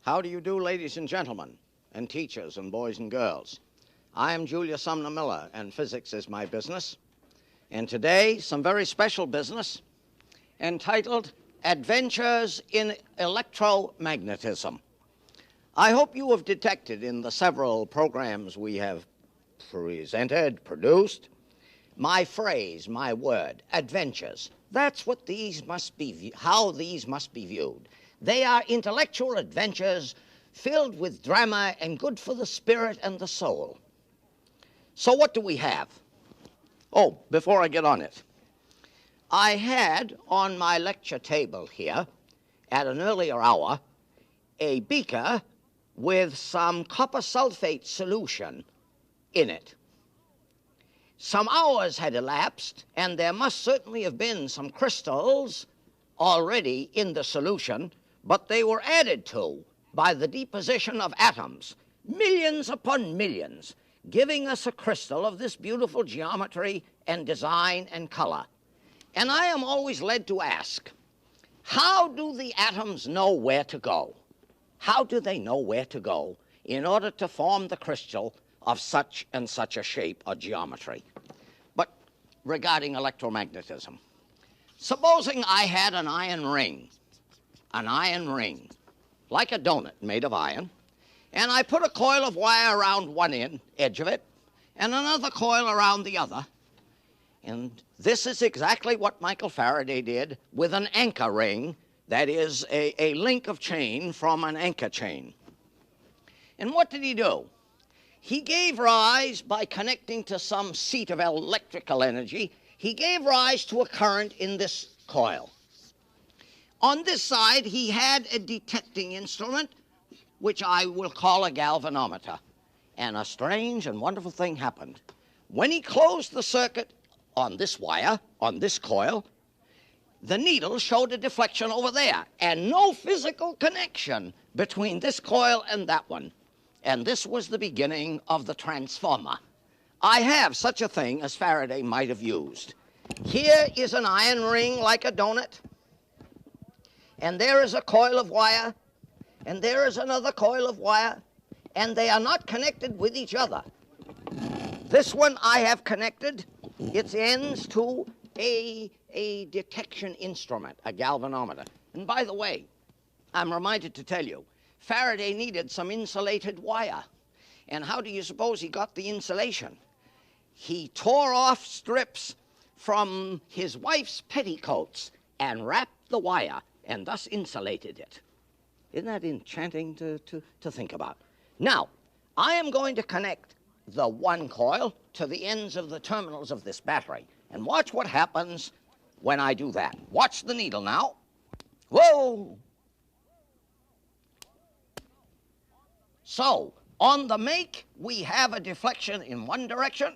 How do you do, ladies and gentlemen, and teachers and boys and girls? I am Julius Sumner Miller, and physics is my business. And today, some very special business entitled Adventures in Electromagnetism. I hope you have detected in the several programs we have presented, produced, my phrase, my word, adventures. That's what these must be, how these must be viewed. They are intellectual adventures filled with drama and good for the spirit and the soul. So what do we have? Oh, before I get on it, I had on my lecture table here at an earlier hour a beaker with some copper sulfate solution in it. Some hours had elapsed, and there must certainly have been some crystals already in the solution, but they were added to by the deposition of atoms, millions upon millions, giving us a crystal of this beautiful geometry and design and color. And I am always led to ask, how do the atoms know where to go? How do they know where to go in order to form the crystal of such and such a shape or geometry? But regarding electromagnetism, supposing I had an iron ring, like a donut made of iron, and I put a coil of wire around one edge of it, and another coil around the other. And this is exactly what Michael Faraday did with an anchor ring, that is a link of chain from an anchor chain. And what did he do? He gave rise, by connecting to some seat of electrical energy, he gave rise to a current in this coil. On this side, he had a detecting instrument, which I will call a galvanometer. And a strange and wonderful thing happened. When he closed the circuit on this wire, on this coil, the needle showed a deflection over there, and no physical connection between this coil and that one. And this was the beginning of the transformer. I have such a thing as Faraday might have used. Here is an iron ring like a donut, and there is a coil of wire, and there is another coil of wire, and they are not connected with each other. This one I have connected its ends to a detection instrument, a galvanometer. And by the way, I'm reminded to tell you, Faraday needed some insulated wire. And how do you suppose he got the insulation? He tore off strips from his wife's petticoats and wrapped the wire, and thus insulated it. Isn't that enchanting to think about? Now, I am going to connect the one coil to the ends of the terminals of this battery. And watch what happens when I do that. Watch the needle now. Whoa! So, on the make, we have a deflection in one direction.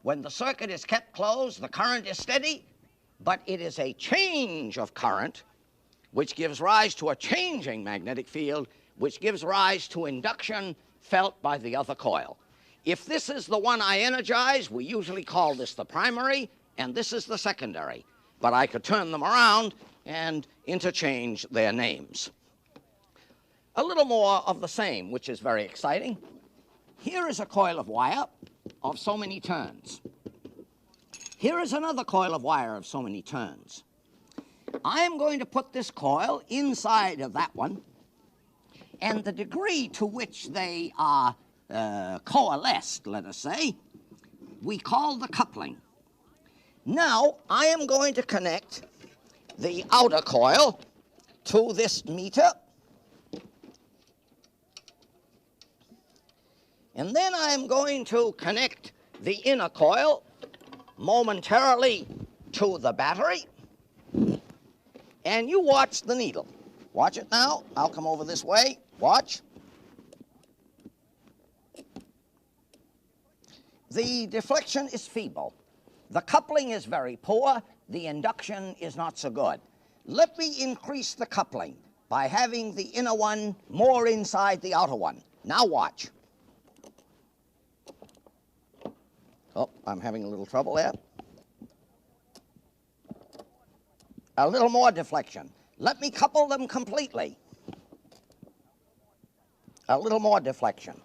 When the circuit is kept closed, the current is steady, but it is a change of current which gives rise to a changing magnetic field, which gives rise to induction felt by the other coil. If this is the one I energize, we usually call this the primary, and this is the secondary. But I could turn them around and interchange their names. A little more of the same, which is very exciting. Here is a coil of wire of so many turns. Here is another coil of wire of so many turns. I am going to put this coil inside of that one, and the degree to which they are coalesced, let us say, we call the coupling. Now, I am going to connect the outer coil to this meter, and then I am going to connect the inner coil momentarily to the battery. And you watch the needle. Watch it now. I'll come over this way. Watch. The deflection is feeble. The coupling is very poor. The induction is not so good. Let me increase the coupling by having the inner one more inside the outer one. Now watch. Oh, I'm having a little trouble there. A little more deflection. Let me couple them completely. A little more deflection.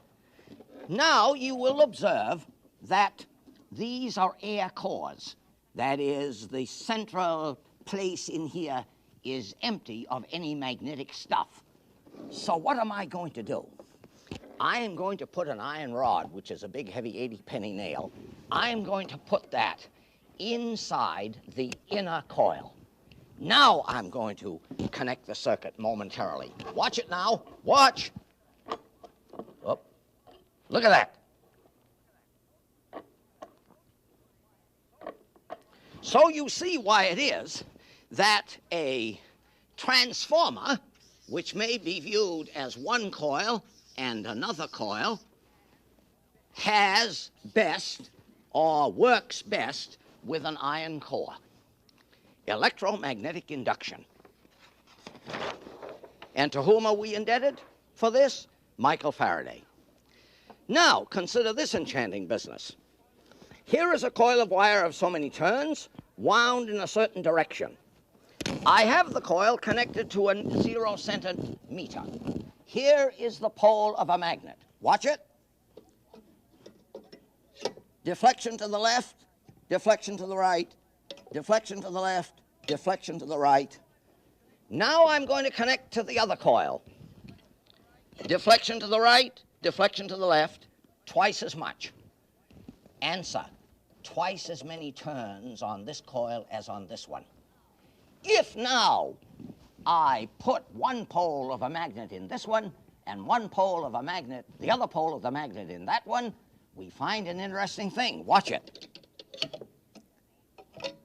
Now you will observe that these are air cores. That is, the central place in here is empty of any magnetic stuff. So what am I going to do? I am going to put an iron rod, which is a big, heavy 80-penny nail. I am going to put that inside the inner coil. Now I'm going to connect the circuit momentarily. Watch it now. Watch. Oh, look at that. So you see why it is that a transformer, which may be viewed as one coil and another coil, has best or works best with an iron core. Electromagnetic induction. And to whom are we indebted for this? Michael Faraday. Now, consider this enchanting business. Here is a coil of wire of so many turns, wound in a certain direction. I have the coil connected to a zero-centered meter. Here is the pole of a magnet. Watch it. Deflection to the left, deflection to the right, deflection to the left, deflection to the right. Now I'm going to connect to the other coil. Deflection to the right, deflection to the left, twice as much. Answer, twice as many turns on this coil as on this one. If now I put one pole of a magnet in this one and one pole of a magnet, the other pole of the magnet in that one, we find an interesting thing. Watch it.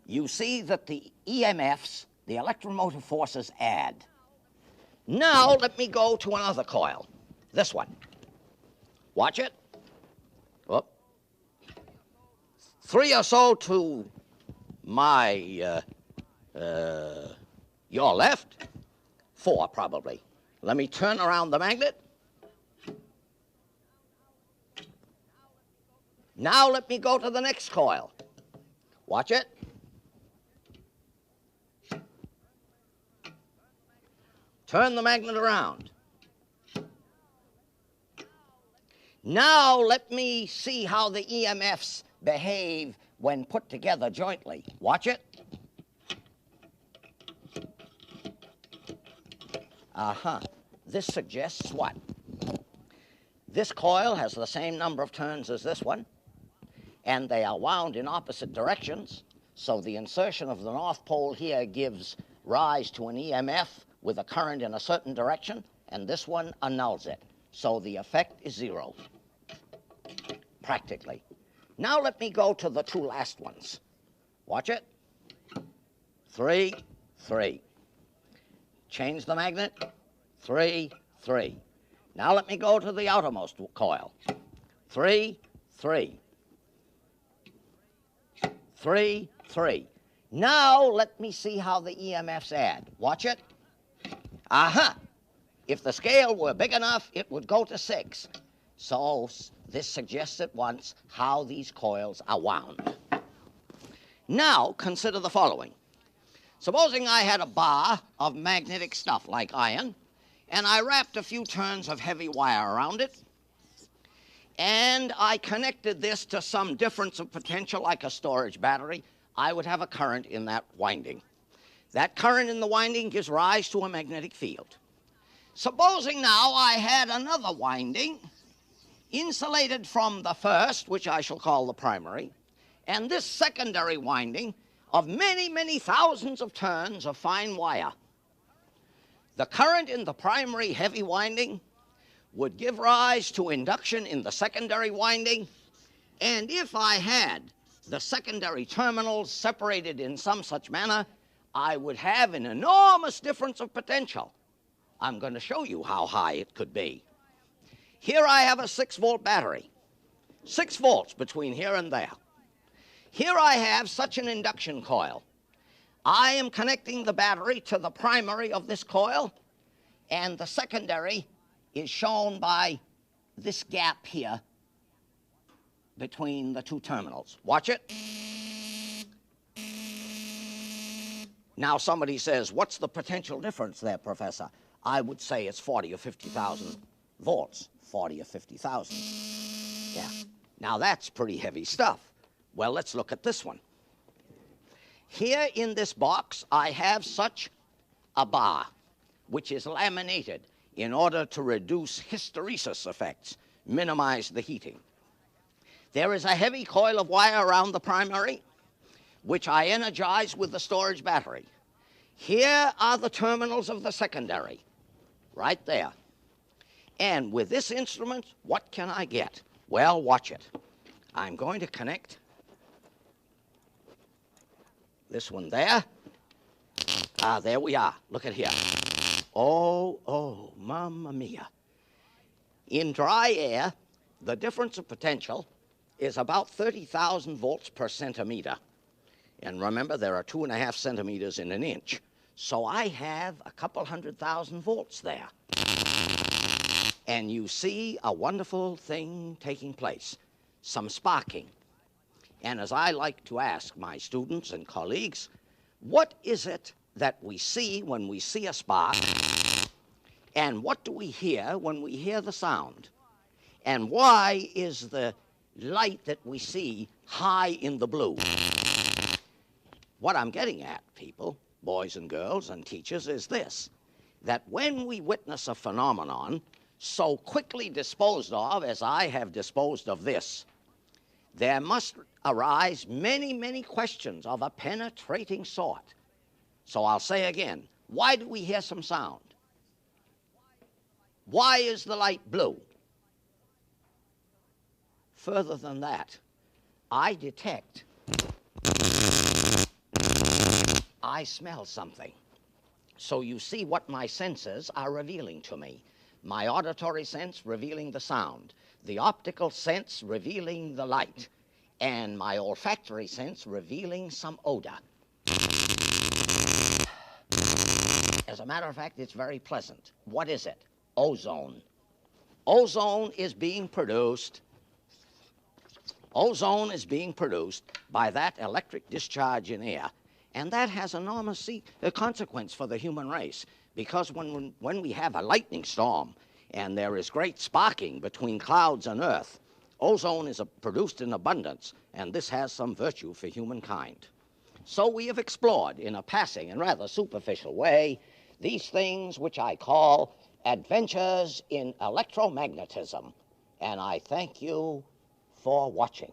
You see that the EMFs, the electromotive forces, add. Now let me go to another coil, this one. Watch it. Whoop. 3 or so to my, your left. 4 probably. Let me turn around the magnet. Now let me go to the next coil. Watch it. Turn the magnet around. Now let me see how the EMFs behave when put together jointly. Watch it. This suggests what? This coil has the same number of turns as this one, and they are wound in opposite directions, so the insertion of the North Pole here gives rise to an EMF with a current in a certain direction, and this one annuls it. So the effect is 0, practically. Now let me go to the 2 last ones. Watch it. 3, 3. Change the magnet. 3, 3. Now let me go to the outermost coil. 3, 3. 3, 3. Now let me see how the EMFs add. Watch it. If the scale were big enough, it would go to 6. So this suggests at once how these coils are wound. Now consider the following. Supposing I had a bar of magnetic stuff like iron, and I wrapped a few turns of heavy wire around it, and I connected this to some difference of potential like a storage battery, I would have a current in that winding. That current in the winding gives rise to a magnetic field. Supposing now I had another winding insulated from the first, which I shall call the primary, and this secondary winding of many, many thousands of turns of fine wire. The current in the primary heavy winding would give rise to induction in the secondary winding, and if I had the secondary terminals separated in some such manner, I would have an enormous difference of potential. I'm going to show you how high it could be. Here I have a 6-volt battery, 6 volts between here and there. Here I have such an induction coil. I am connecting the battery to the primary of this coil, and the secondary is shown by this gap here between the 2 terminals. Watch it. Now somebody says, what's the potential difference there, Professor? I would say it's 40 or 50,000 volts, 40 or 50,000. Yeah. Now that's pretty heavy stuff. Well, let's look at this one. Here in this box, I have such a bar, which is laminated in order to reduce hysteresis effects, minimize the heating. There is a heavy coil of wire around the primary, which I energize with the storage battery. Here are the terminals of the secondary, right there. And with this instrument, what can I get? Well, watch it. I'm going to connect this one there. There we are. Look at here. Oh, mamma mia. In dry air, the difference of potential is about 30,000 volts per centimeter. And remember, there are 2.5 centimeters in an inch. So I have a couple 100,000 volts there. And you see a wonderful thing taking place, some sparking. And as I like to ask my students and colleagues, what is it that we see when we see a spark? And what do we hear when we hear the sound? And why is the light that we see high in the blue? What I'm getting at, people, boys and girls and teachers, is this, that when we witness a phenomenon so quickly disposed of as I have disposed of this, there must arise many, many questions of a penetrating sort. So I'll say again, why do we hear some sound? Why is the light blue? Further than that, I detect, I smell something. So you see what my senses are revealing to me. My auditory sense revealing the sound, the optical sense revealing the light, and my olfactory sense revealing some odor. As a matter of fact, it's very pleasant. What is it? Ozone. Ozone is being produced. Ozone is being produced by that electric discharge in air, and that has enormous consequence for the human race, because when we have a lightning storm and there is great sparking between clouds and earth, ozone is produced in abundance, and this has some virtue for humankind. So we have explored in a passing and rather superficial way these things which I call adventures in electromagnetism, and I thank you for watching.